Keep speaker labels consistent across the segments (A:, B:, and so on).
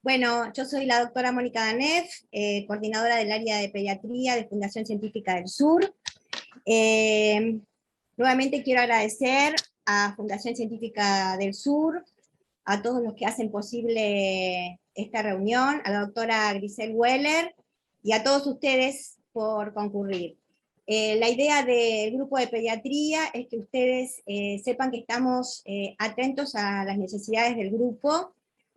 A: Bueno, yo soy la doctora Mónica Danef, coordinadora del área de pediatría de Fundación Científica del Sur. Nuevamente quiero agradecer a Fundación Científica del Sur, a todos los que hacen posible esta reunión, a la doctora Grisel Weller y a todos ustedes por concurrir. La idea del grupo de pediatría es que ustedes sepan que estamos atentos a las necesidades del grupo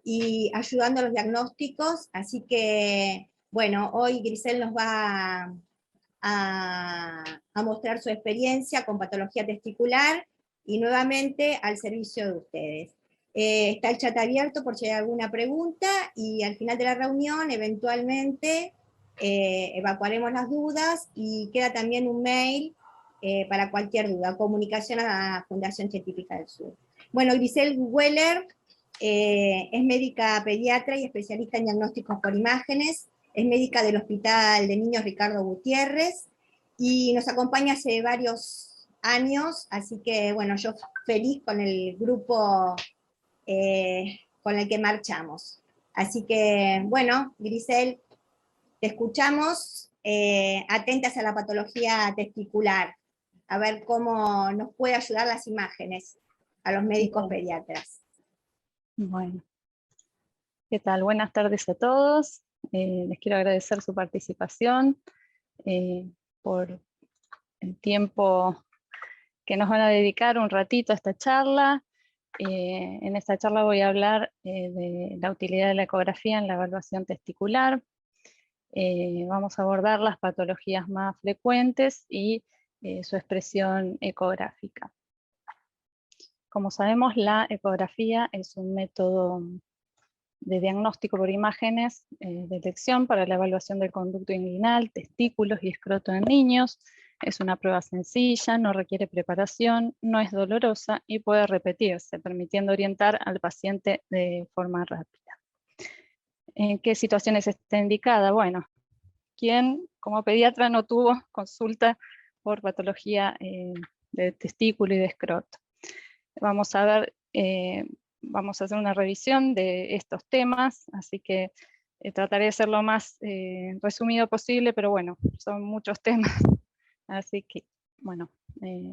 A: y ayudando a los diagnósticos, así que, bueno, hoy Grisel nos va a mostrar su experiencia con patología testicular y nuevamente al servicio de ustedes. Está el chat abierto por si hay alguna pregunta y al final de la reunión eventualmente evacuaremos las dudas y queda también un mail para cualquier duda, comunicación a la Fundación Científica del Sur. Bueno, Grisel Weller es médica pediatra y especialista en diagnósticos por imágenes, es médica del Hospital de Niños Ricardo Gutiérrez y nos acompaña hace varios años, así que bueno, yo feliz con el grupo con el que marchamos. Así que bueno, Grisel, te escuchamos, atentas a la patología testicular, a ver cómo nos puede ayudar las imágenes a los médicos pediatras.
B: Bueno, ¿qué tal? Buenas tardes a todos. Les quiero agradecer su participación, por el tiempo que nos van a dedicar un ratito a esta charla. En esta charla voy a hablar de la utilidad de la ecografía en la evaluación testicular. Vamos a abordar las patologías más frecuentes y su expresión ecográfica. Como sabemos, la ecografía es un método de diagnóstico por imágenes de elección para la evaluación del conducto inguinal, testículos y escroto en niños. Es una prueba sencilla, no requiere preparación, no es dolorosa y puede repetirse, permitiendo orientar al paciente de forma rápida. ¿En qué situaciones está indicada? Bueno, ¿quién como pediatra no tuvo consulta por patología de testículo y de escroto? Vamos a ver, vamos a hacer una revisión de estos temas, así que trataré de ser lo más resumido posible, pero bueno, son muchos temas, así que bueno,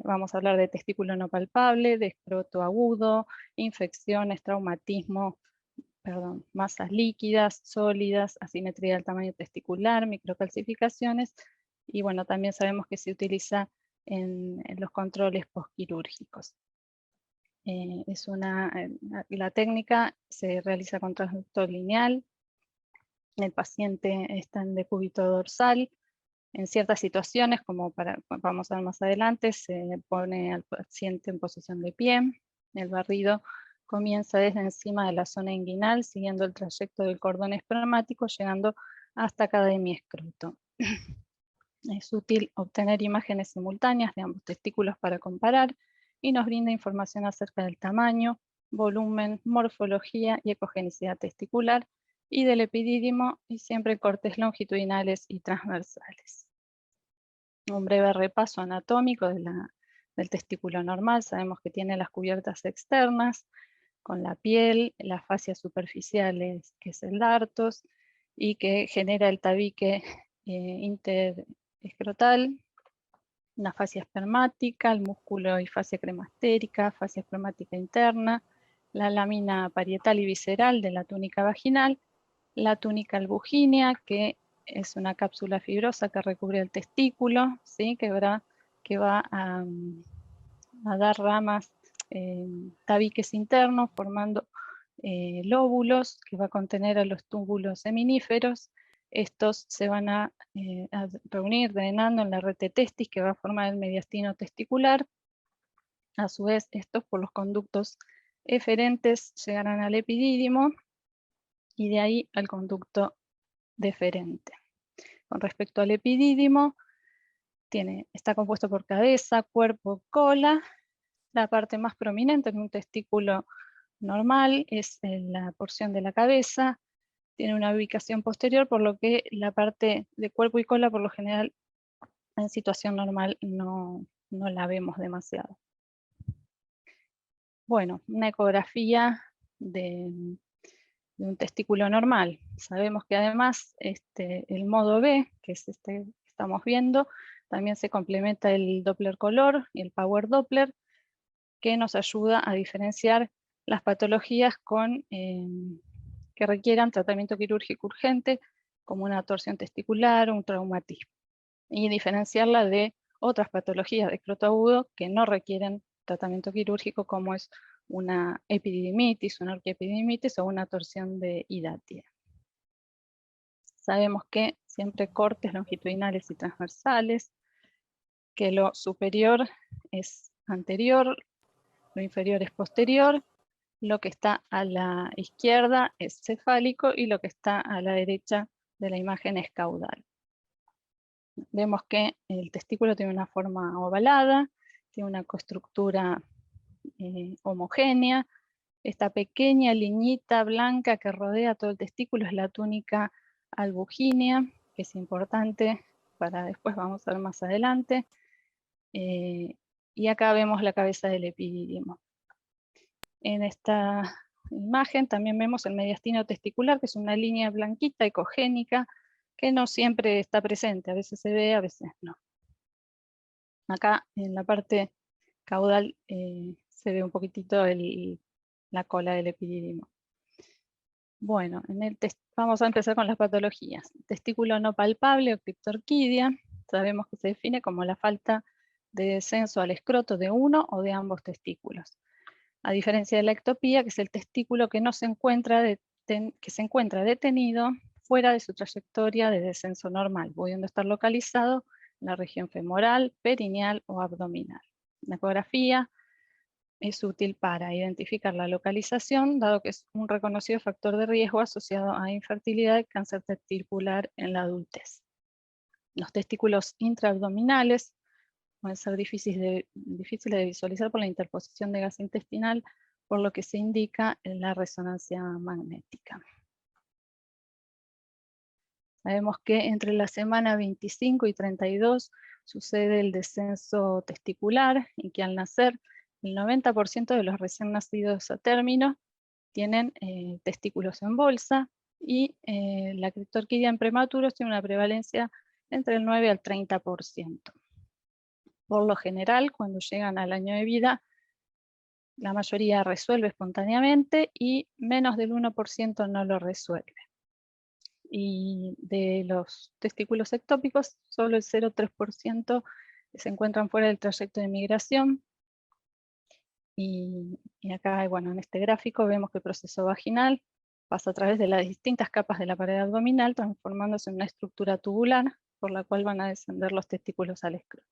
B: vamos a hablar de testículo no palpable, de escroto agudo, infecciones, traumatismo, perdón, masas líquidas, sólidas, asimetría del tamaño testicular, microcalcificaciones, y bueno, también sabemos que se utiliza en los controles postquirúrgicos. La técnica se realiza con transductor lineal, el paciente está en decúbito dorsal, en ciertas situaciones, como vamos a ver más adelante, se pone al paciente en posición de pie, el barrido comienza desde encima de la zona inguinal, siguiendo el trayecto del cordón espermático, llegando hasta cada hemiescroto. Es útil obtener imágenes simultáneas de ambos testículos para comparar y nos brinda información acerca del tamaño, volumen, morfología y ecogenicidad testicular y del epidídimo, y siempre cortes longitudinales y transversales. Un breve repaso anatómico del testículo normal. Sabemos que tiene las cubiertas externas con la piel, las fascias superficiales, que es el dartos, y que genera el tabique interescrotal, la fascia espermática, el músculo y fascia cremastérica, fascia espermática interna, la lámina parietal y visceral de la túnica vaginal, la túnica albugínea, que es una cápsula fibrosa que recubre el testículo, ¿sí? que va a dar ramas, tabiques internos, formando lóbulos, que va a contener a los túbulos seminíferos. Estos se van a reunir drenando en la rete testis, que va a formar el mediastino testicular. A su vez, estos por los conductos eferentes llegarán al epidídimo y de ahí al conducto deferente. Con respecto al epidídimo, está compuesto por cabeza, cuerpo, cola. La parte más prominente en un testículo normal es la porción de la cabeza. Tiene una ubicación posterior, por lo que la parte de cuerpo y cola, por lo general, en situación normal no la vemos demasiado. Bueno, una ecografía de un testículo normal. Sabemos que además el modo B, que es este que estamos viendo, también se complementa el Doppler color y el Power Doppler, que nos ayuda a diferenciar las patologías que requieran tratamiento quirúrgico urgente, como una torsión testicular o un traumatismo, y diferenciarla de otras patologías de escroto agudo que no requieren tratamiento quirúrgico, como es una epididimitis, una orquiepididimitis o una torsión de hidatia. Sabemos que siempre cortes longitudinales y transversales, que lo superior es anterior, lo inferior es posterior, lo que está a la izquierda es cefálico y lo que está a la derecha de la imagen es caudal. Vemos que el testículo tiene una forma ovalada, tiene una coestructura homogénea. Esta pequeña liñita blanca que rodea todo el testículo es la túnica albugínea, que es importante para después, vamos a ver más adelante. Y acá vemos la cabeza del epidídimo. En esta imagen también vemos el mediastino testicular, que es una línea blanquita ecogénica que no siempre está presente, a veces se ve, a veces no. Acá en la parte caudal se ve un poquitito la cola del epidídimo. Bueno, vamos a empezar con las patologías. Testículo no palpable o criptorquidia, sabemos que se define como la falta de descenso al escroto de uno o de ambos testículos. A diferencia de la ectopía, que es el testículo que se encuentra detenido fuera de su trayectoria de descenso normal, pudiendo estar localizado en la región femoral, perineal o abdominal. La ecografía es útil para identificar la localización, dado que es un reconocido factor de riesgo asociado a infertilidad y cáncer testicular en la adultez. Los testículos intraabdominales pueden ser difíciles de visualizar por la interposición de gas intestinal, por lo que se indica en la resonancia magnética. Sabemos que entre la semana 25 y 32 sucede el descenso testicular y que al nacer el 90% de los recién nacidos a término tienen testículos en bolsa, y la criptorquidia en prematuros tiene una prevalencia entre el 9 al 30%. Por lo general, cuando llegan al año de vida, la mayoría resuelve espontáneamente y menos del 1% no lo resuelve. Y de los testículos ectópicos, solo el 0,3% se encuentran fuera del trayecto de migración. Y acá, bueno, en este gráfico vemos que el proceso vaginal pasa a través de las distintas capas de la pared abdominal, transformándose en una estructura tubular por la cual van a descender los testículos al escroto.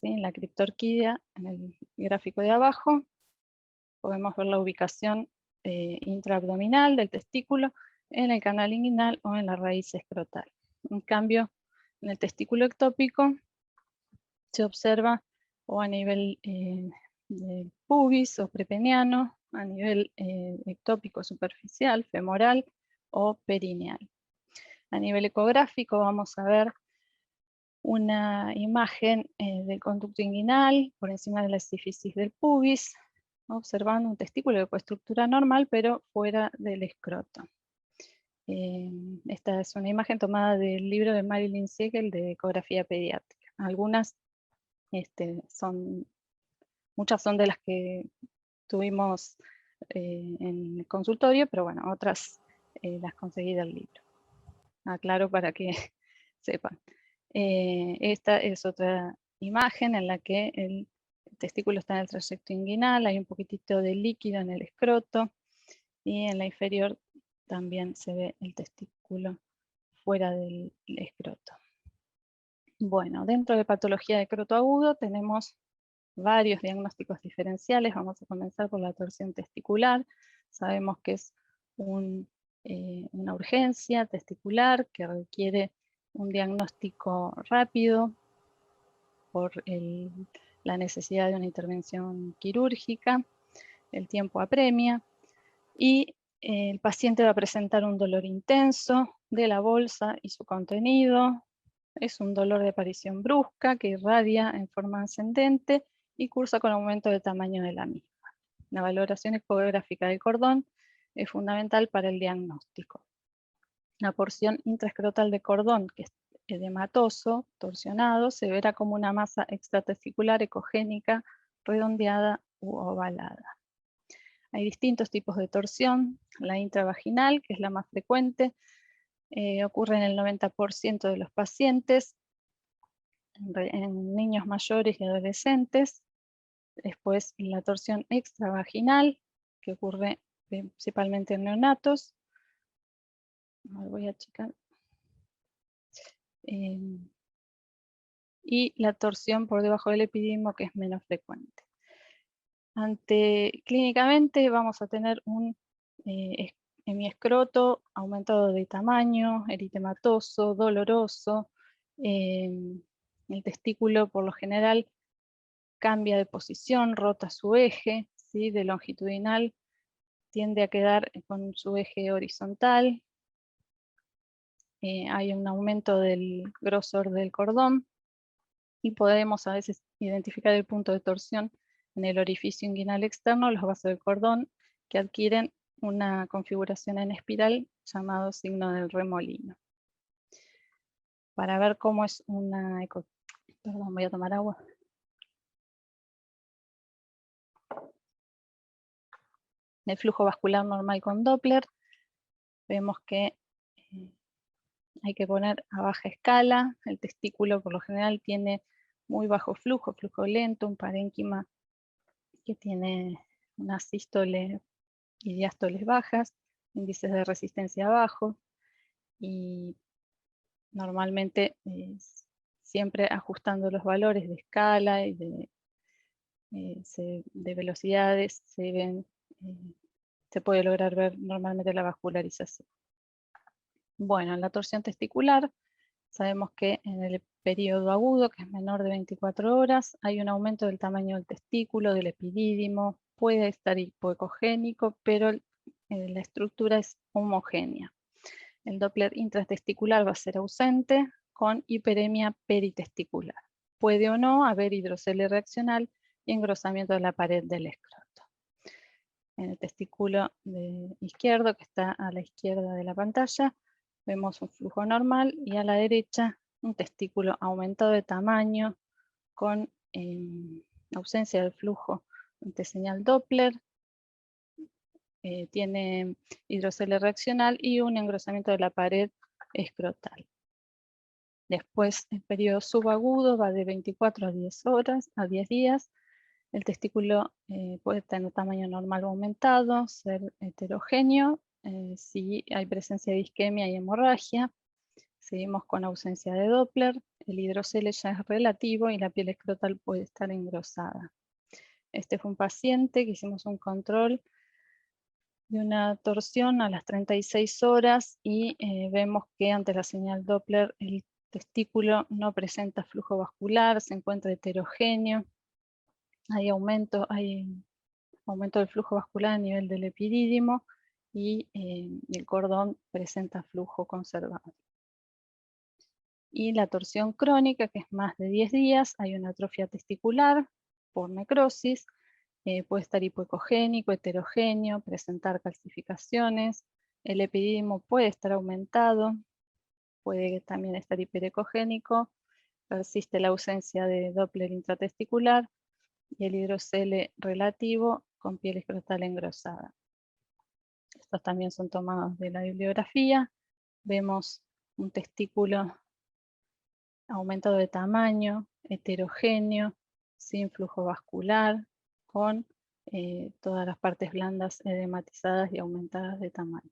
B: ¿Sí? En la criptorquidia, en el gráfico de abajo, podemos ver la ubicación intraabdominal del testículo en el canal inguinal o en la raíz escrotal. En cambio, en el testículo ectópico se observa o a nivel del pubis o prepeniano, a nivel ectópico superficial, femoral o perineal. A nivel ecográfico vamos a ver una imagen del conducto inguinal por encima de la epífisis del pubis, observando un testículo de coestructura normal, pero fuera del escroto. Esta es una imagen tomada del libro de Marilyn Siegel de ecografía pediátrica. Muchas son de las que tuvimos en el consultorio, pero bueno, otras las conseguí del libro. Aclaro para que sepan. Esta es otra imagen en la que el testículo está en el trayecto inguinal, hay un poquitito de líquido en el escroto, y en la inferior también se ve el testículo fuera del escroto. Bueno, dentro de patología de escroto agudo tenemos varios diagnósticos diferenciales. Vamos a comenzar por la torsión testicular. Sabemos que es una urgencia testicular que requiere un diagnóstico rápido por la necesidad de una intervención quirúrgica. El tiempo apremia y el paciente va a presentar un dolor intenso de la bolsa y su contenido. Es un dolor de aparición brusca que irradia en forma ascendente y cursa con aumento de tamaño de la misma. La valoración ecográfica del cordón es fundamental para el diagnóstico. La porción intraescrotal de cordón, que es edematoso, torsionado, se verá como una masa extratesticular ecogénica, redondeada u ovalada. Hay distintos tipos de torsión. La intravaginal, que es la más frecuente, ocurre en el 90% de los pacientes, en niños mayores y adolescentes. Después la torsión extravaginal, que ocurre principalmente en neonatos. Voy a checar. Y la torsión por debajo del epididymo, que es menos frecuente. Clínicamente vamos a tener un hemiescroto aumentado de tamaño, eritematoso, doloroso. El testículo por lo general cambia de posición, rota su eje, ¿sí? De longitudinal tiende a quedar con su eje horizontal. Hay un aumento del grosor del cordón y podemos a veces identificar el punto de torsión en el orificio inguinal externo, los vasos del cordón, que adquieren una configuración en espiral llamado signo del remolino. Para ver cómo es una Perdón, voy a tomar agua. El flujo vascular normal con Doppler, vemos que hay que poner a baja escala. El testículo por lo general tiene muy bajo flujo lento, un parénquima que tiene una sístole y diástoles bajas, índices de resistencia bajos, y normalmente siempre ajustando los valores de escala y de velocidades se puede lograr ver normalmente la vascularización. Bueno, en la torsión testicular sabemos que en el periodo agudo, que es menor de 24 horas, hay un aumento del tamaño del testículo, del epidídimo, puede estar hipoecogénico, pero la estructura es homogénea. El Doppler intratesticular va a ser ausente con hiperemia peritesticular. Puede o no haber hidrocele reaccional y engrosamiento de la pared del escroto. En el testículo izquierdo, que está a la izquierda de la pantalla, vemos un flujo normal y a la derecha un testículo aumentado de tamaño con ausencia del flujo ante señal Doppler. Tiene hidrocele reaccional y un engrosamiento de la pared escrotal. Después, el periodo subagudo va de 24 a 10 horas, a 10 días. El testículo puede tener tamaño normal o aumentado, ser heterogéneo, si hay presencia de isquemia y hemorragia. Seguimos con ausencia de Doppler, el hidrocele ya es relativo y la piel escrotal puede estar engrosada. Este fue un paciente que hicimos un control de una torsión a las 36 horas y vemos que ante la señal Doppler el testículo no presenta flujo vascular, se encuentra heterogéneo, hay aumento del flujo vascular a nivel del epidídimo y el cordón presenta flujo conservado. Y la torsión crónica, que es más de 10 días, hay una atrofia testicular por necrosis, puede estar hipoecogénico, heterogéneo, presentar calcificaciones, el epidídimo puede estar aumentado, puede también estar hiperecogénico, persiste la ausencia de Doppler intratesticular y el hidrocele relativo con piel escrotal engrosada. Estos también son tomados de la bibliografía. Vemos un testículo aumentado de tamaño, heterogéneo, sin flujo vascular, con todas las partes blandas edematizadas y aumentadas de tamaño.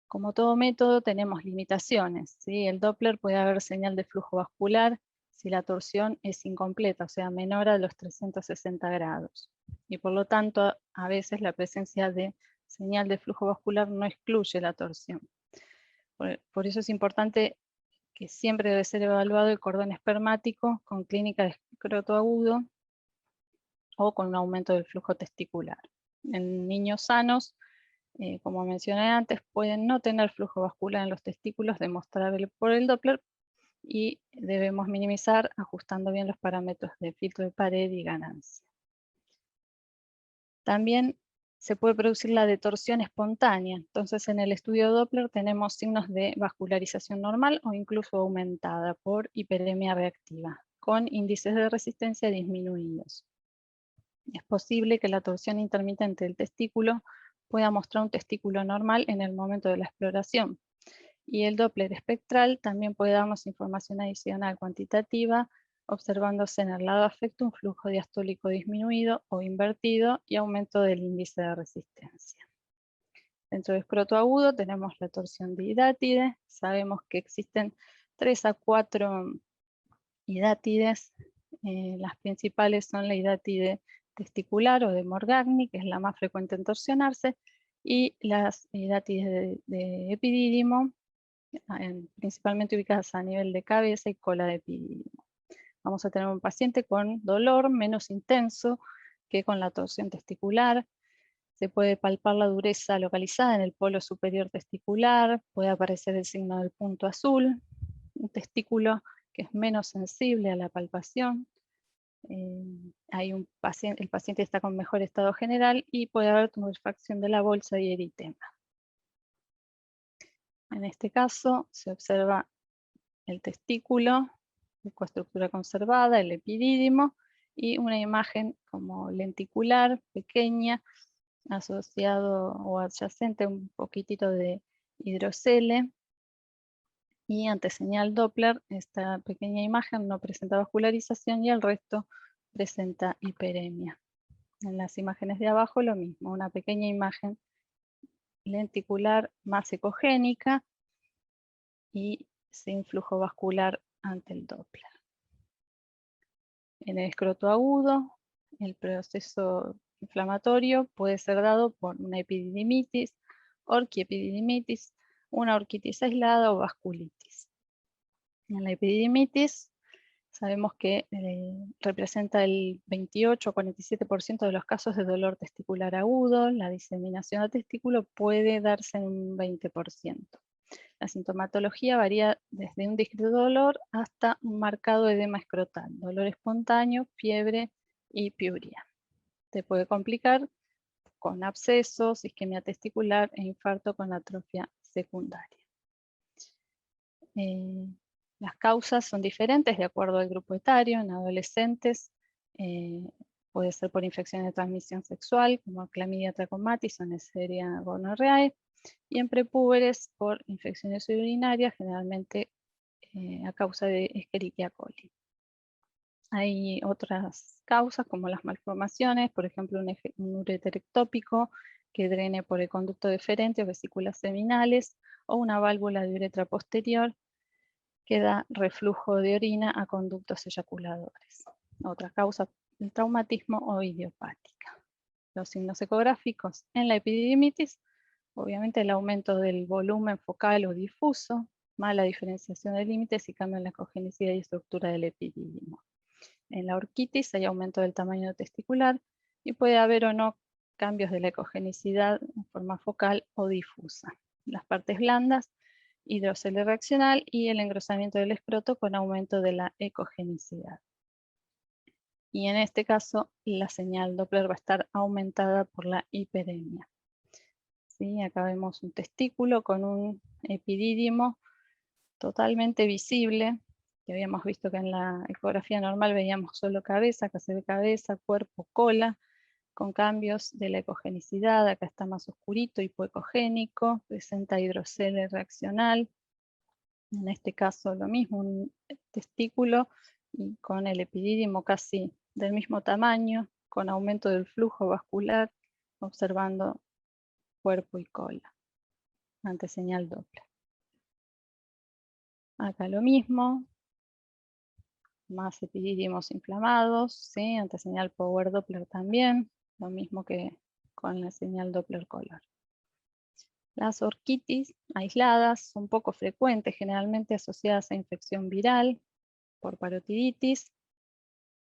B: Como todo método tenemos limitaciones, ¿sí? El Doppler puede haber señal de flujo vascular si la torsión es incompleta, o sea, menor a los 360 grados. Y por lo tanto, a veces la presencia de señal de flujo vascular no excluye la torsión. Por eso es importante que siempre debe ser evaluado el cordón espermático con clínica de escroto agudo o con un aumento del flujo testicular. En niños sanos, como mencioné antes, pueden no tener flujo vascular en los testículos demostrable por el Doppler y debemos minimizar ajustando bien los parámetros de filtro de pared y ganancia. También se puede producir la detorsión espontánea. Entonces, en el estudio Doppler tenemos signos de vascularización normal o incluso aumentada por hiperemia reactiva, con índices de resistencia disminuidos. Es posible que la torsión intermitente del testículo pueda mostrar un testículo normal en el momento de la exploración. Y el Doppler espectral también puede darnos información adicional cuantitativa, observándose en el lado afecto un flujo diastólico disminuido o invertido y aumento del índice de resistencia. Dentro del escroto agudo tenemos la torsión de hidátide. Sabemos que existen 3 a 4 hidátides. Las principales son la hidátide testicular o de Morgagni, que es la más frecuente en torsionarse, y las hidátides de epidídimo, principalmente ubicadas a nivel de cabeza y cola de epidídimo. Vamos a tener un paciente con dolor menos intenso que con la torsión testicular. Se puede palpar la dureza localizada en el polo superior testicular, puede aparecer el signo del punto azul, un testículo que es menos sensible a la palpación. El paciente está con mejor estado general y puede haber tumefacción de la bolsa y eritema. En este caso se observa el testículo, estructura conservada, el epidídimo y una imagen como lenticular, pequeña, asociado o adyacente un poquitito de hidrocele. Y ante señal Doppler, esta pequeña imagen no presenta vascularización y el resto presenta hiperemia. En las imágenes de abajo lo mismo, una pequeña imagen lenticular más ecogénica y sin flujo vascular ante el Doppler. En el escroto agudo, el proceso inflamatorio puede ser dado por una epididimitis, orquiepididimitis, una orquitis aislada o vasculitis. En la epididimitis sabemos que representa el 28 o 47% de los casos de dolor testicular agudo. La diseminación al testículo puede darse en un 20%. La sintomatología varía desde un discreto dolor hasta un marcado edema escrotal, dolor espontáneo, fiebre y piuria. Se puede complicar con abscesos, isquemia testicular e infarto con atrofia secundaria. Las causas son diferentes de acuerdo al grupo etario. En adolescentes puede ser por infección de transmisión sexual, como clamidia trachomatis o Neisseria gonorrhoeae, y en prepúberes por infecciones urinarias, generalmente a causa de Escherichia coli. Hay otras causas como las malformaciones, por ejemplo un uréter ectópico que drene por el conducto deferente o vesículas seminales, o una válvula de uretra posterior que da reflujo de orina a conductos eyaculadores. Otra causa, el traumatismo o idiopática. Los signos ecográficos en la epididimitis, obviamente el aumento del volumen focal o difuso, mala diferenciación de límites y cambio en la ecogenicidad y estructura del epidídimo. En la orquitis hay aumento del tamaño testicular y puede haber o no cambios de la ecogenicidad en forma focal o difusa. Las partes blandas, hidrocele reaccional y el engrosamiento del escroto con aumento de la ecogenicidad. Y en este caso la señal Doppler va a estar aumentada por la hiperemia. ¿Sí? Acá vemos un testículo con un epidídimo totalmente visible, que habíamos visto que en la ecografía normal veíamos solo cabeza, acá se ve cabeza, cuerpo, cola, con cambios de la ecogenicidad. Acá está más oscurito, hipoecogénico, presenta hidrocele reaccional. En este caso lo mismo, un testículo y con el epidídimo casi del mismo tamaño, con aumento del flujo vascular, observando cuerpo y cola, ante señal Doppler. Acá lo mismo, más epidídimos inflamados, ¿sí? Ante señal Power Doppler también, lo mismo que con la señal Doppler color. Las orquitis aisladas son poco frecuentes, generalmente asociadas a infección viral por parotiditis.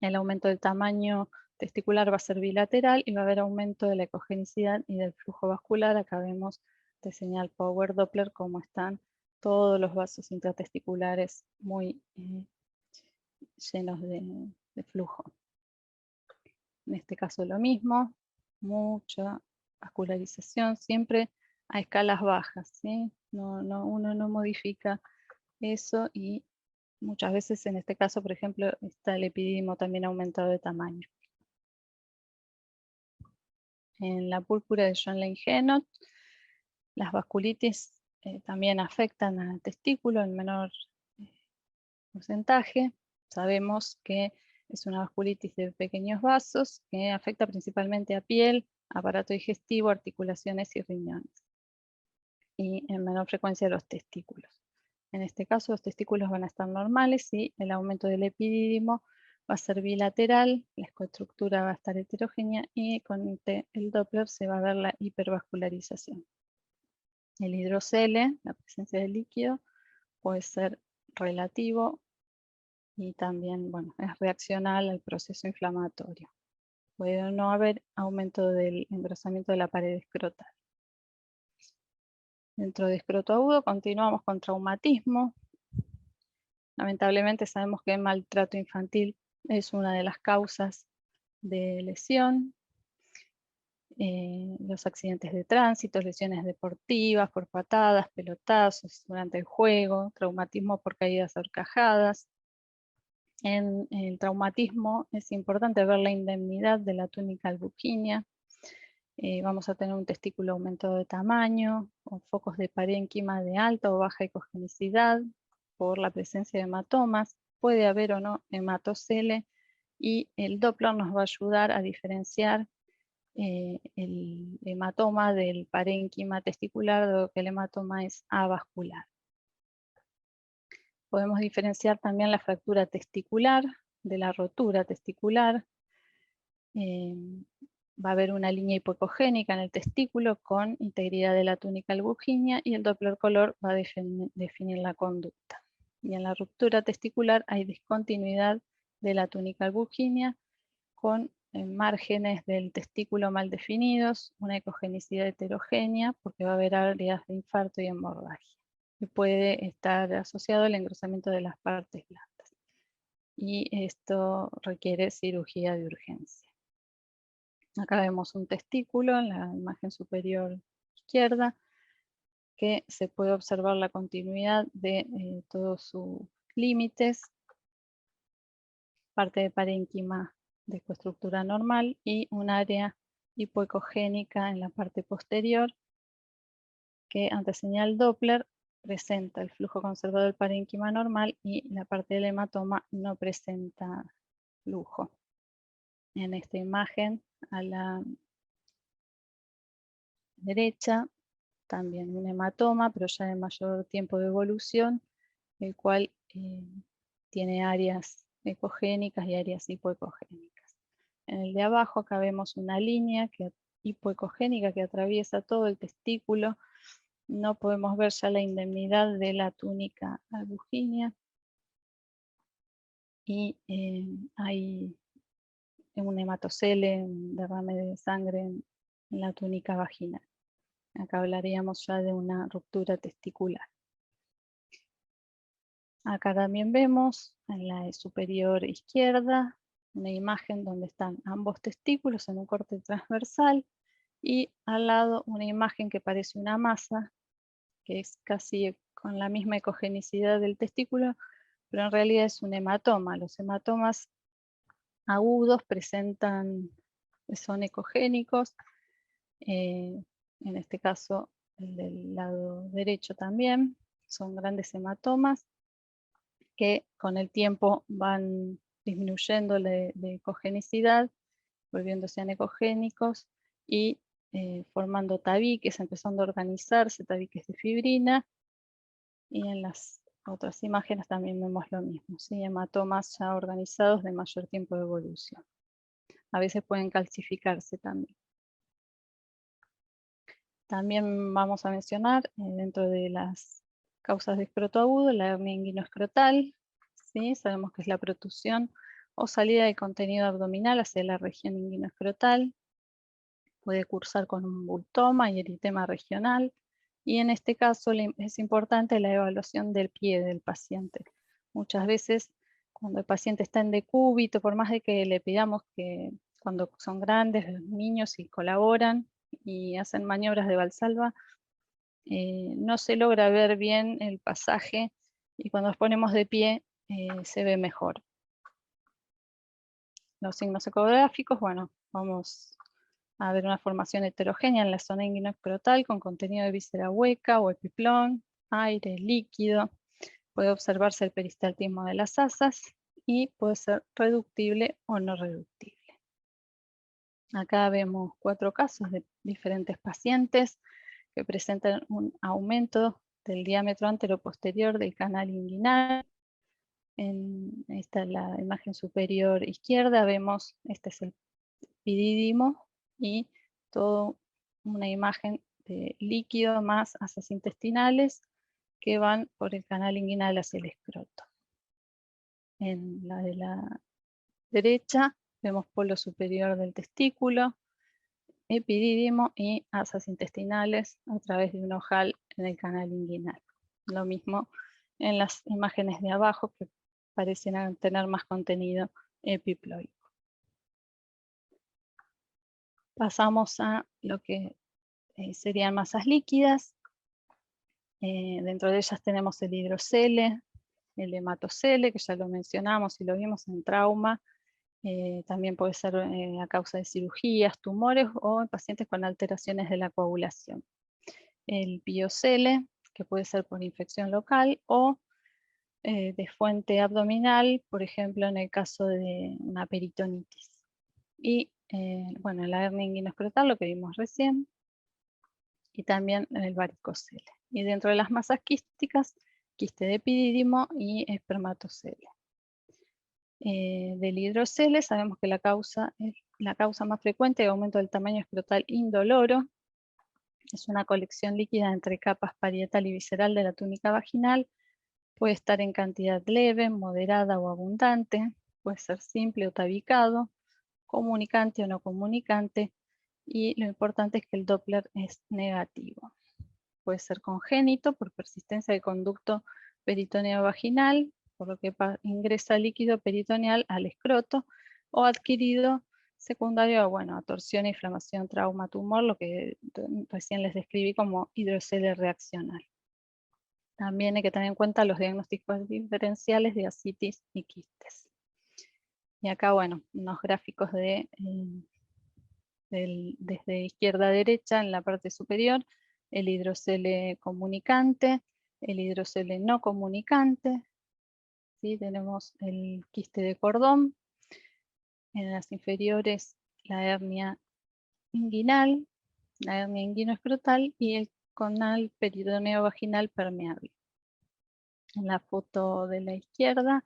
B: El aumento del tamaño testicular va a ser bilateral y va a haber aumento de la ecogenicidad y del flujo vascular. Acá vemos de señal Power Doppler cómo están todos los vasos intratesticulares muy llenos de flujo. En este caso lo mismo, mucha hipervascularización, siempre a escalas bajas, ¿sí? Uno no modifica eso y muchas veces en este caso, por ejemplo, está el epidídimo también aumentado de tamaño. En la púrpura de Schönlein-Genot, las vasculitis también afectan al testículo en menor porcentaje. Sabemos que es una vasculitis de pequeños vasos que afecta principalmente a piel, aparato digestivo, articulaciones y riñones. Y en menor frecuencia los testículos. En este caso los testículos van a estar normales y el aumento del epidídimo va a ser bilateral, la ecoestructura va a estar heterogénea y con el Doppler se va a ver la hipervascularización. El hidrocele, la presencia de líquido, puede ser relativo y también, bueno, es reaccional al proceso inflamatorio. Puede no haber aumento del engrosamiento de la pared escrotal. Dentro de escroto agudo continuamos con traumatismo. Lamentablemente sabemos que el maltrato infantil es una de las causas de lesión. Los accidentes de tránsito, lesiones deportivas por patadas, pelotazos durante el juego, traumatismo por caídas horcajadas. En el traumatismo es importante ver la indemnidad de la túnica albuquinia. Vamos a tener un testículo aumentado de tamaño, o focos de parénquima de alta o baja ecogenicidad por la presencia de hematomas. Puede haber o no hematocele y el Doppler nos va a ayudar a diferenciar el hematoma del parénquima testicular, dado que el hematoma es avascular. Podemos diferenciar también la fractura testicular de la rotura testicular. Va a haber una línea hipoecogénica en el testículo con integridad de la túnica albuquinia y el Doppler color va a definir la conducta. Y en la ruptura testicular hay discontinuidad de la túnica albuquinia con márgenes del testículo mal definidos, una ecogenicidad heterogénea porque va a haber áreas de infarto y hemorragia. Y puede estar asociado al engrosamiento de las partes blandas. Y esto requiere cirugía de urgencia. Acá vemos un testículo en la imagen superior izquierda, que se puede observar la continuidad de todos sus límites, parte de parénquima de ecoestructura normal y un área hipoecogénica en la parte posterior, que ante señal Doppler presenta el flujo conservado del parénquima normal y la parte del hematoma no presenta flujo. En esta imagen a la derecha también un hematoma, pero ya de mayor tiempo de evolución, el cual tiene áreas ecogénicas y áreas hipoecogénicas. En el de abajo acá vemos una línea hipoecogénica que atraviesa todo el testículo. No podemos ver ya la indemnidad de la túnica albuquinia y hay un hematocele, un derrame de sangre en la túnica vaginal. Acá hablaríamos ya de una ruptura testicular. Acá también vemos en la superior izquierda una imagen donde están ambos testículos en un corte transversal y al lado una imagen que parece una masa, que es casi con la misma ecogenicidad del testículo, pero en realidad es un hematoma. Los hematomas agudos son ecogénicos, en este caso el del lado derecho también, son grandes hematomas que con el tiempo van disminuyendo de ecogenicidad, volviéndose anecogénicos y formando tabiques, empezando a organizarse, tabiques de fibrina. Y en las otras imágenes también vemos lo mismo, ¿sí? Hematomas ya organizados de mayor tiempo de evolución. A veces pueden calcificarse también. También vamos a mencionar dentro de las causas de escroto agudo la hernia inguinoescrotal. ¿Sí? Sabemos que es la protrusión o salida de contenido abdominal hacia la región inguinoescrotal. Puede cursar con un bultoma y eritema regional. Y en este caso es importante la evaluación del pie del paciente. Muchas veces cuando el paciente está en decúbito, por más de que le pidamos que cuando son grandes los niños y colaboran, y hacen maniobras de valsalva, no se logra ver bien el pasaje y cuando nos ponemos de pie se ve mejor. Los signos ecográficos, bueno, vamos a ver una formación heterogénea en la zona inguinoescrotal con contenido de víscera hueca o epiplón, aire, líquido. Puede observarse el peristaltismo de las asas y puede ser reductible o no reductible. Acá vemos 4 casos de diferentes pacientes que presentan un aumento del diámetro anteroposterior del canal inguinal. Esta es la imagen superior izquierda, vemos, este es el epidídimo y toda una imagen de líquido más asas intestinales que van por el canal inguinal hacia el escroto. En la de la derecha vemos polo superior del testículo, epidídimo y asas intestinales a través de un ojal en el canal inguinal. Lo mismo en las imágenes de abajo que parecen tener más contenido epiploico. Pasamos a lo que serían masas líquidas. Dentro de ellas tenemos el hidrocele, el hematocele, que ya lo mencionamos y lo vimos en trauma. También puede ser a causa de cirugías, tumores o en pacientes con alteraciones de la coagulación. El biocele, que puede ser por infección local o de fuente abdominal, por ejemplo en el caso de una peritonitis. Y bueno, la hernia inguinoescrotal, lo que vimos recién, y también el varicocele. Y dentro de las masas quísticas, quiste de epidídimo y espermatocele. Del hidrocele sabemos que la causa más frecuente de aumento del tamaño escrotal indoloro. Es una colección líquida entre capas parietal y visceral de la túnica vaginal. Puede estar en cantidad leve, moderada o abundante. Puede ser simple o tabicado, comunicante o no comunicante. Y lo importante es que el Doppler es negativo. Puede ser congénito por persistencia del conducto peritoneo vaginal, por lo que ingresa líquido peritoneal al escroto, o adquirido secundario a, bueno, a torsión, inflamación, trauma, tumor, lo que recién les describí como hidrocele reaccional. También hay que tener en cuenta los diagnósticos diferenciales de ascitis y quistes. Y acá, bueno, unos gráficos desde izquierda a derecha en la parte superior, el hidrocele comunicante, el hidrocele no comunicante. ¿Sí? Tenemos el quiste de cordón, en las inferiores la hernia inguinal, la hernia inguinoescrotal y el canal peritoneo vaginal permeable. En la foto de la izquierda,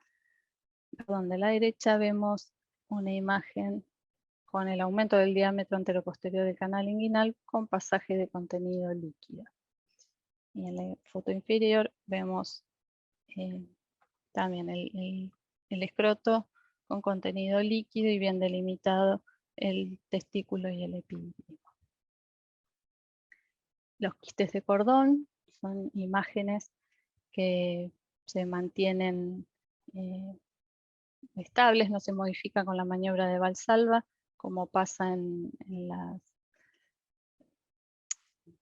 B: perdón, de la derecha vemos una imagen con el aumento del diámetro anteroposterior del canal inguinal con pasaje de contenido líquido. Y en la foto inferior vemos también el escroto con contenido líquido y bien delimitado el testículo y el epidídimo. Los quistes de cordón son imágenes que se mantienen estables, no se modifican con la maniobra de Valsalva, como pasa en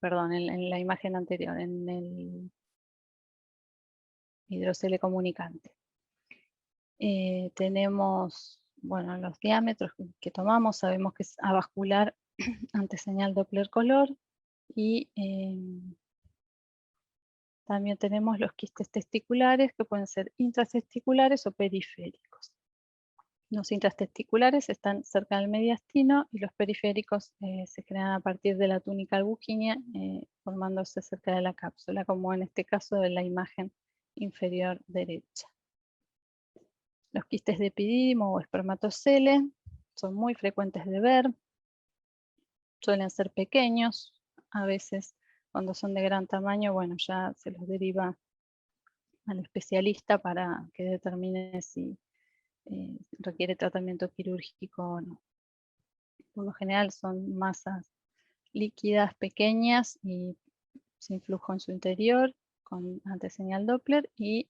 B: la imagen anterior, en el hidrocele comunicante. Tenemos, bueno, los diámetros que tomamos, sabemos que es avascular ante señal Doppler color y también tenemos los quistes testiculares que pueden ser intratesticulares o periféricos. Los intratesticulares están cerca del mediastino y los periféricos se crean a partir de la túnica albuginea, formándose cerca de la cápsula, como en este caso de la imagen inferior derecha. Los quistes de epidídimo o espermatocele son muy frecuentes de ver, suelen ser pequeños, a veces cuando son de gran tamaño, bueno, ya se los deriva al especialista para que determine si requiere tratamiento quirúrgico o no. Por lo general son masas líquidas pequeñas y sin flujo en su interior, con anteseñal Doppler y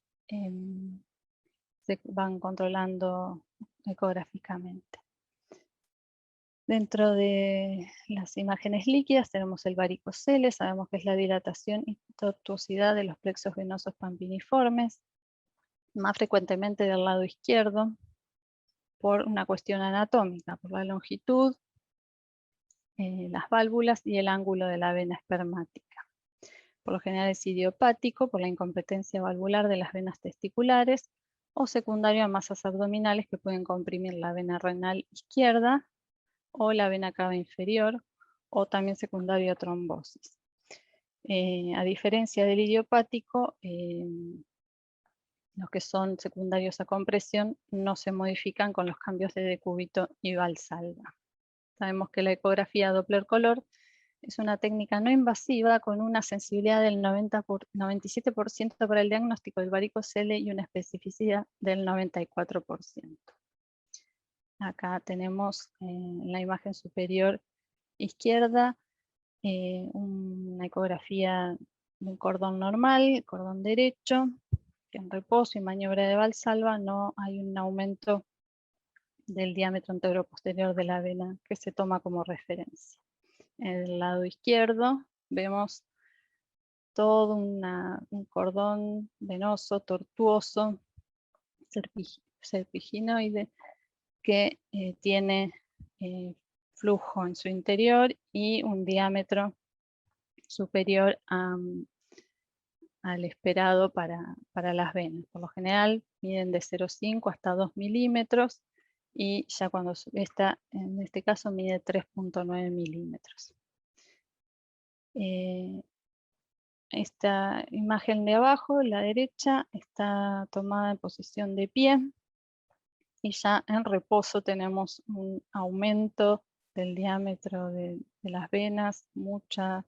B: se van controlando ecográficamente. Dentro de las imágenes líquidas tenemos el varicocele, sabemos que es la dilatación y tortuosidad de los plexos venosos pampiniformes, más frecuentemente del lado izquierdo, por una cuestión anatómica, por la longitud, las válvulas y el ángulo de la vena espermática. Por lo general es idiopático por la incompetencia valvular de las venas testiculares o secundario a masas abdominales que pueden comprimir la vena renal izquierda o la vena cava inferior, o también secundario a trombosis. A diferencia del idiopático, los que son secundarios a compresión no se modifican con los cambios de decúbito y Valsalva. Sabemos que la ecografía Doppler color es una técnica no invasiva con una sensibilidad del 97% para el diagnóstico del varicocele y una especificidad del 94%. Acá tenemos en la imagen superior izquierda una ecografía de un cordón normal, cordón derecho, que en reposo y maniobra de Valsalva no hay un aumento del diámetro anteroposterior de la vena que se toma como referencia. En el lado izquierdo vemos todo un cordón venoso, tortuoso, serpiginoide, que tiene flujo en su interior y un diámetro superior al esperado para las venas. Por lo general miden de 0,5 hasta 2 milímetros y ya cuando está, en este caso mide 3,9 milímetros. Esta imagen de abajo, la derecha, está tomada en posición de pie y ya en reposo tenemos un aumento del diámetro de las venas, mucha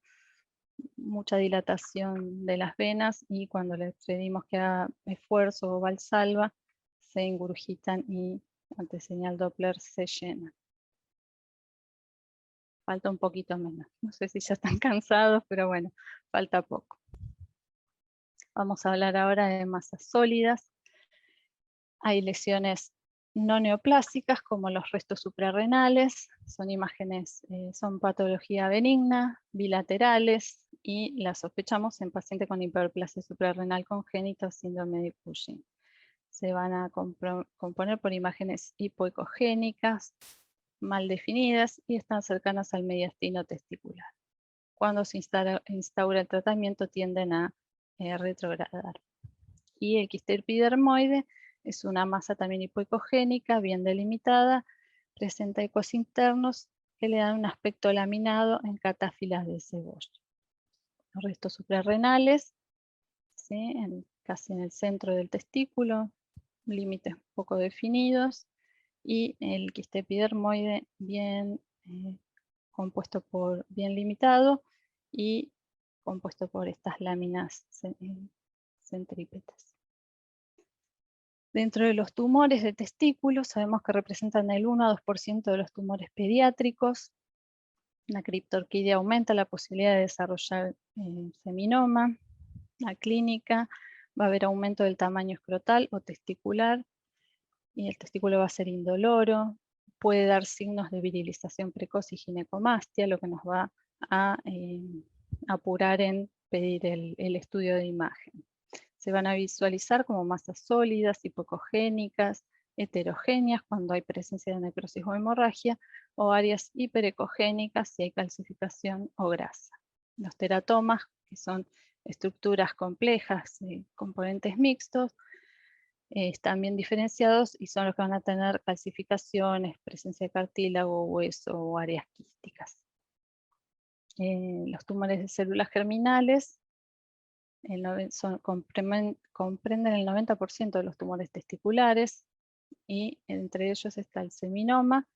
B: dilatación de las venas, y cuando le pedimos que haga esfuerzo o Valsalva, se ingurgitan y ante señal Doppler se llenan. Falta un poquito menos. No sé si ya están cansados, pero bueno, falta poco. Vamos a hablar ahora de masas sólidas. Hay lesiones no neoplásicas como los restos suprarrenales, son imágenes, son patología benigna, bilaterales, y las sospechamos en pacientes con hiperplasia suprarrenal congénita o síndrome de Cushing. Se van a componer por imágenes hipoecogénicas, mal definidas y están cercanas al mediastino testicular. Cuando se instaura el tratamiento tienden a retrogradar. Y el quiste epidermoide es una masa también hipoecogénica, bien delimitada, presenta ecos internos que le dan un aspecto laminado en catáfilas de cebolla. Los restos suprarrenales, ¿sí? Casi en el centro del testículo, límites poco definidos, y el quiste epidermoide bien compuesto por, bien limitado y compuesto por estas láminas centrípetas. Dentro de los tumores de testículos sabemos que representan el 1 a 2% de los tumores pediátricos. La criptorquidia aumenta la posibilidad de desarrollar seminoma. La clínica va a haber aumento del tamaño escrotal o testicular y el testículo va a ser indoloro. Puede dar signos de virilización precoz y ginecomastia, lo que nos va a apurar en pedir el estudio de imagen. Se van a visualizar como masas sólidas, hipocogénicas, heterogéneas cuando hay presencia de necrosis o hemorragia, o áreas hiperecogénicas si hay calcificación o grasa. Los teratomas, que son estructuras complejas, componentes mixtos, están bien diferenciados y son los que van a tener calcificaciones, presencia de cartílago, hueso o áreas quísticas. Los tumores de células germinales comprenden el 90% de los tumores testiculares, y entre ellos está el seminoma,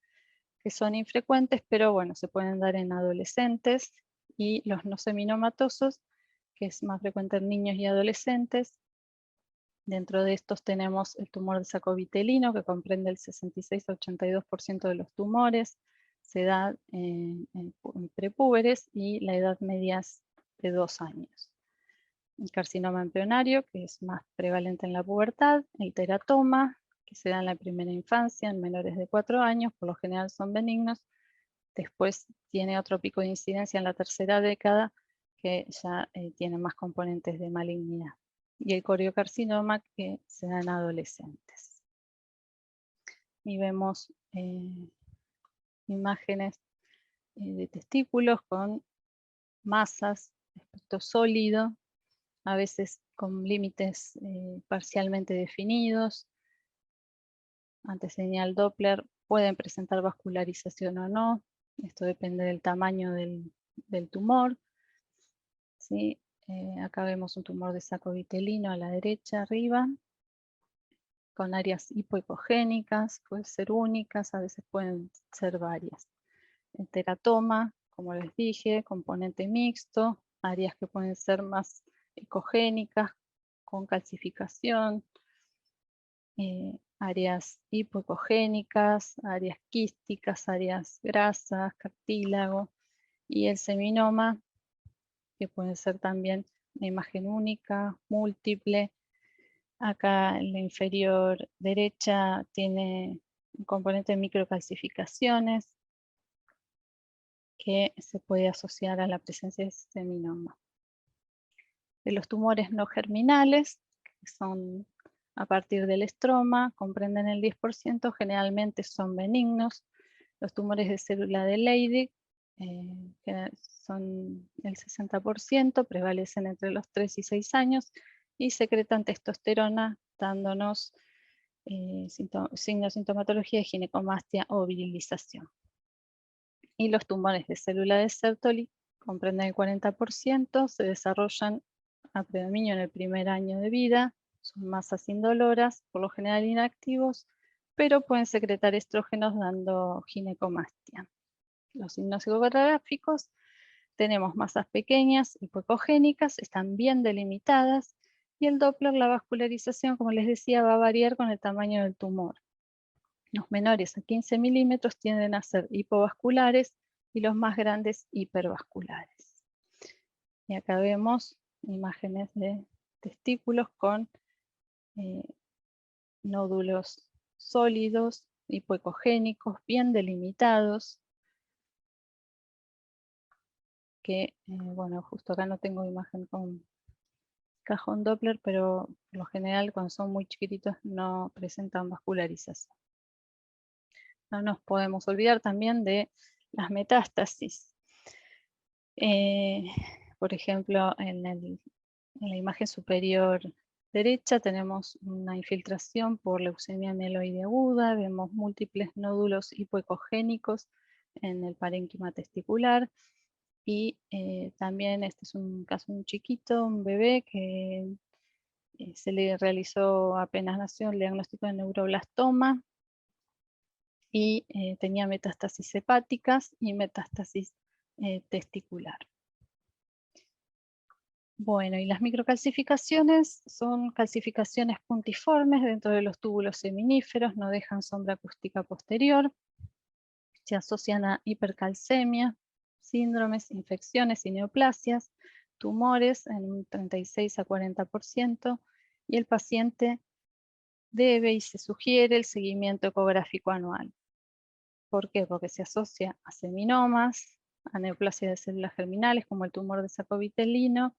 B: que son infrecuentes, pero bueno, se pueden dar en adolescentes, y los no seminomatosos, que es más frecuente en niños y adolescentes. Dentro de estos tenemos el tumor de saco vitelino, que comprende el 66 a 82% de los tumores, se da en prepúberes y la edad media es de 2 años. El carcinoma embrionario, que es más prevalente en la pubertad, el teratoma, que se da en la primera infancia en menores de 4 años, por lo general son benignos, Después tiene otro pico de incidencia en la tercera década que ya tiene más componentes de malignidad. Y el coriocarcinoma que se da en adolescentes. Y vemos imágenes de testículos con masas, aspecto sólido, a veces con límites parcialmente definidos. Ante señal Doppler pueden presentar vascularización o no. Esto depende del tamaño del tumor. ¿Sí? Acá vemos un tumor de saco vitelino a la derecha arriba, con áreas hipoecogénicas, pueden ser únicas, a veces pueden ser varias. El teratoma, como les dije, componente mixto, áreas que pueden ser más ecogénicas, con calcificación, áreas hipoecogénicas, áreas quísticas, áreas grasas, cartílago, y el seminoma, que puede ser también una imagen única, múltiple. Acá en la inferior derecha tiene un componente de microcalcificaciones que se puede asociar a la presencia de seminoma. De los tumores no germinales, que son a partir del estroma, comprenden el 10%, generalmente son benignos. Los tumores de célula de Leydig, que son el 60%, prevalecen entre los 3 y 6 años y secretan testosterona, dándonos signos de sintomatología de ginecomastia o virilización. Y los tumores de célula de Sertoli comprenden el 40%, se desarrollan a predominio en el primer año de vida, son masas indoloras, por lo general inactivos, pero pueden secretar estrógenos dando ginecomastia. Los signos ecográficos, tenemos masas pequeñas, hipoecogénicas, están bien delimitadas, y el Doppler, la vascularización, como les decía, va a variar con el tamaño del tumor. Los menores a 15 milímetros tienden a ser hipovasculares y los más grandes hipervasculares. Y acá vemos imágenes de testículos con nódulos sólidos, hipoecogénicos, bien delimitados, que, bueno, justo acá no tengo imagen con cajón Doppler, pero por lo general cuando son muy chiquititos no presentan vascularización. No nos podemos olvidar también de las metástasis. Por ejemplo, en la imagen superior derecha tenemos una infiltración por leucemia mieloide aguda, vemos múltiples nódulos hipoecogénicos en el parénquima testicular, y también este es un caso muy chiquito, un bebé que se le realizó apenas nació el diagnóstico de neuroblastoma y tenía metástasis hepáticas y metástasis testicular. Bueno, y las microcalcificaciones son calcificaciones puntiformes dentro de los túbulos seminíferos, no dejan sombra acústica posterior, se asocian a hipercalcemia, síndromes, infecciones y neoplasias, tumores en un 36 a 40%, y el paciente debe y se sugiere el seguimiento ecográfico anual. ¿Por qué? Porque se asocia a seminomas, a neoplasia de células germinales como el tumor de saco vitelino,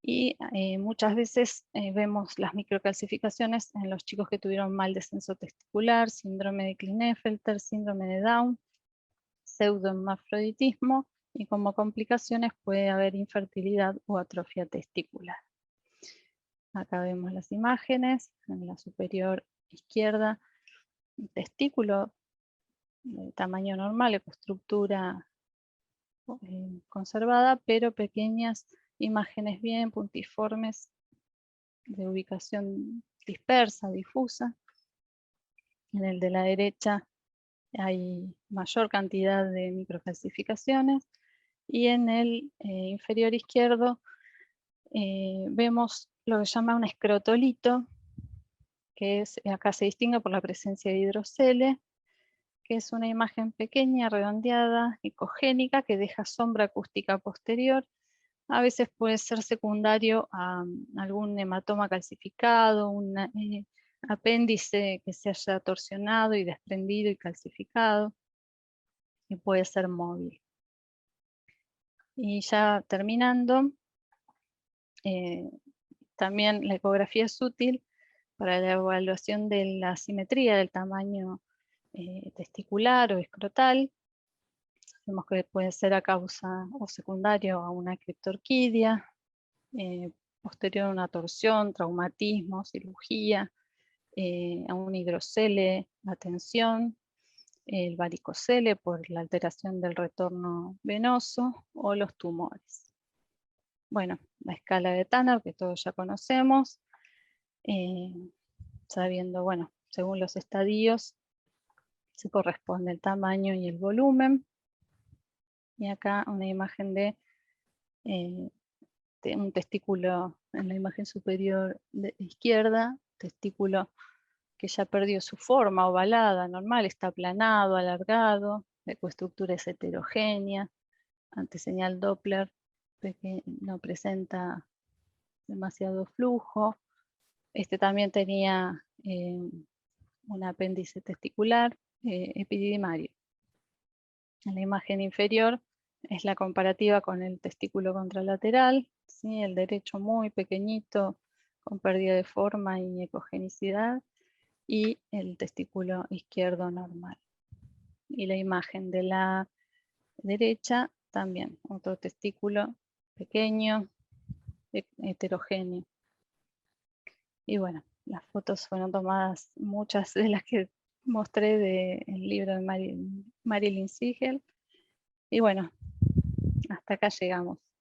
B: y muchas veces vemos las microcalcificaciones en los chicos que tuvieron mal descenso testicular, síndrome de Klinefelter, síndrome de Down, pseudohermafroditismo, y como complicaciones puede haber infertilidad o atrofia testicular. Acá vemos las imágenes, en la superior izquierda, un testículo de tamaño normal, ecoestructura conservada, pero pequeñas imágenes bien puntiformes de ubicación dispersa, difusa. En el de la derecha hay mayor cantidad de microcalcificaciones, y en el inferior izquierdo vemos lo que se llama un escrotolito, que acá se distingue por la presencia de hidrocele, que es una imagen pequeña, redondeada, ecogénica, que deja sombra acústica posterior. A veces puede ser secundario a algún hematoma calcificado, un apéndice que se haya torsionado y desprendido y calcificado. y puede ser móvil. Y ya terminando, también la ecografía es útil para la evaluación de la simetría del tamaño testicular o escrotal. Sabemos que puede ser a causa o secundario a una criptorquidia, posterior a una torsión, traumatismo, cirugía, a un hidrocele, la tensión, el varicocele por la alteración del retorno venoso o los tumores. Bueno, la escala de Tanner que todos ya conocemos, sabiendo, bueno, según los estadios se corresponde el tamaño y el volumen. Y acá una imagen de un testículo en la imagen superior izquierda, testículo que ya perdió su forma ovalada, normal, está aplanado, alargado, la ecoestructura es heterogénea, ante señal Doppler no presenta demasiado flujo. Este también tenía un apéndice testicular epididymario. En la imagen inferior es la comparativa con el testículo contralateral, ¿sí? El derecho muy pequeñito, con pérdida de forma y ecogenicidad, y el testículo izquierdo normal. Y la imagen de la derecha también, otro testículo pequeño, heterogéneo. Y bueno, las fotos fueron tomadas, muchas de las que mostré del libro de Marilyn Siegel. Y bueno, hasta acá llegamos.